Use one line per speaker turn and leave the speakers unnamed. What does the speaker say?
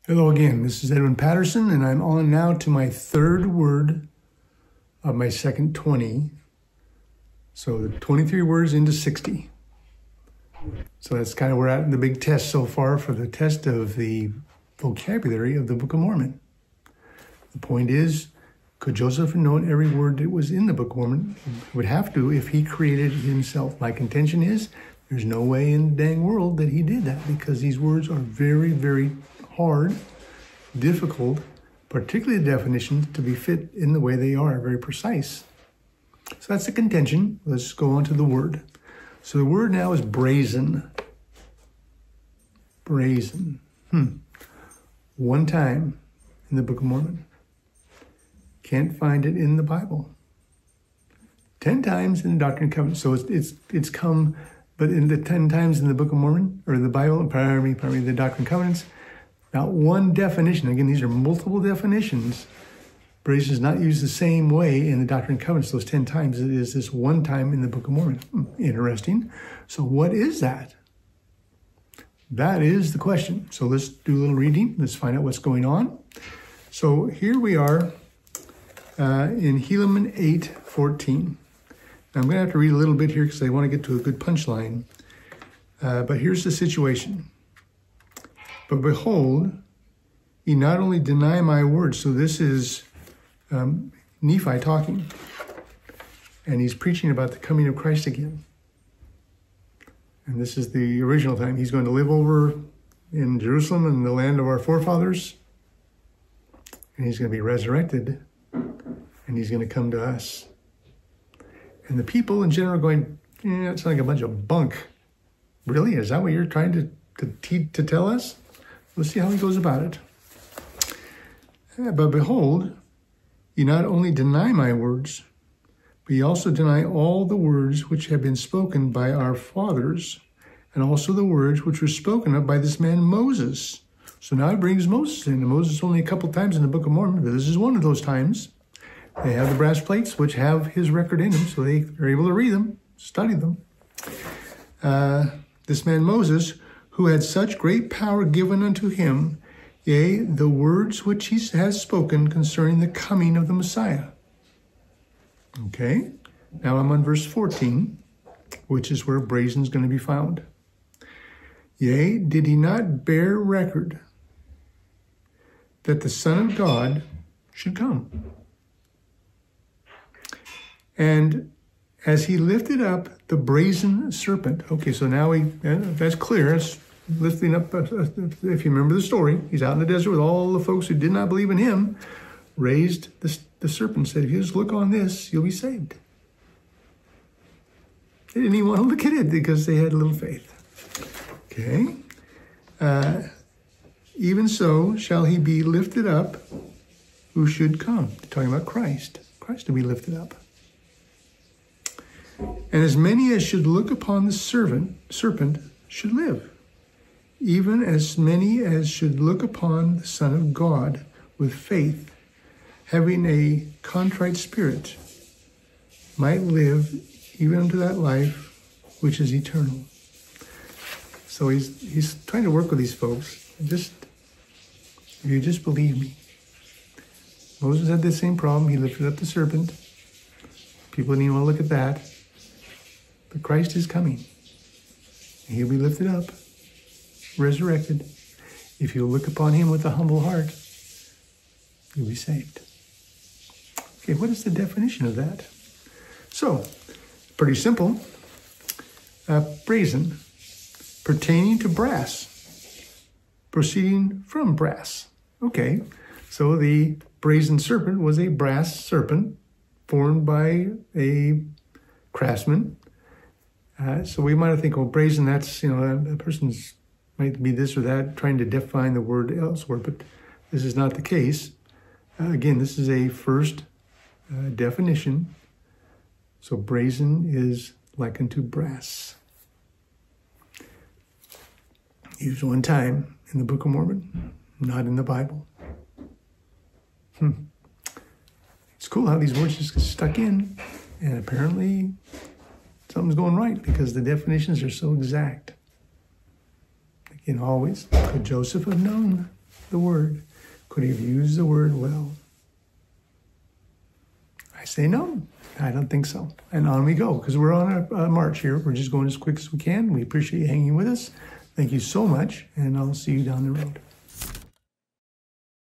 Hello again, this is Edwin Patterson, and I'm on now to my third word of my second 20. So the 23 words into 60. So that's kind of where we're at in the big test so far for the test of the vocabulary of the Book of Mormon. The point is, could Joseph have known every word that was in the Book of Mormon? He would have to if he created it himself. My contention is, there's no way in the dang world that he did that, because these words are very, very hard, difficult, particularly the definitions, to be fit in the way they are, very precise. So that's the contention. Let's go on to the word. So the word now is brazen. Brazen. One time in the Book of Mormon. Can't find it in the Bible. 10 times in the Doctrine and Covenants. So it's come, but in the 10 times in the Book of Mormon, or the Bible, pardon me, the Doctrine and Covenants, not one definition. Again, these are multiple definitions. Brazen is not used the same way in the Doctrine and Covenants, those 10 times, it is this one time in the Book of Mormon. Interesting. So what is that? That is the question. So let's do a little reading. Let's find out what's going on. So here we are in Helaman 8:14. Now I'm going to have to read a little bit here because I want to get to a good punchline. But here's the situation. But behold, ye not only deny my words. So this is Nephi talking. And he's preaching about the coming of Christ again. And this is the original time. He's going to live over in Jerusalem in the land of our forefathers. And he's going to be resurrected. And he's going to come to us. And the people in general are going, it's like a bunch of bunk. Really? Is that what you're trying to tell us? Let's see how he goes about it. But behold, ye not only deny my words, but ye also deny all the words which have been spoken by our fathers, and also the words which were spoken of by this man Moses. So now it brings Moses in. And Moses only a couple times in the Book of Mormon, but this is one of those times. They have the brass plates, which have his record in them, so they are able to read them, study them. This man Moses, who had such great power given unto him, yea, the words which he has spoken concerning the coming of the Messiah. Okay, now I'm on verse 14, which is where brazen is going to be found. Yea, did he not bear record that the Son of God should come? And as he lifted up the brazen serpent. Okay, so now that's clear. It's lifting up, if you remember the story, he's out in the desert with all the folks who did not believe in him, raised the serpent, said, if you just look on this, you'll be saved. They didn't even want to look at it because they had little faith. Okay. Even so shall he be lifted up who should come. Talking about Christ. Christ to be lifted up. And as many as should look upon the serpent should live. Even as many as should look upon the Son of God with faith, having a contrite spirit, might live even unto that life which is eternal. So he's trying to work with these folks. If you just believe me. Moses had the same problem. He lifted up the serpent. People didn't even want to look at that. But Christ is coming. He'll be lifted up, resurrected. If you'll look upon him with a humble heart, you'll be saved. Okay, what is the definition of that? So, pretty simple. Brazen, pertaining to brass, proceeding from brass. Okay, so the brazen serpent was a brass serpent formed by a craftsman. So we might think, well, brazen, that's, a person's might be this or that, trying to define the word elsewhere, but this is not the case. Again, this is a first definition. So brazen is likened to brass. Used one time in the Book of Mormon, not in the Bible. It's cool how these words just get stuck in, and apparently something's going right because the definitions are so exact. Again, always, could Joseph have known? the word? Could he have used the word well? I say no. I don't think so. And on we go, because we're on a march here. We're just going as quick as we can. We appreciate you hanging with us. Thank you so much, and I'll see you down the road.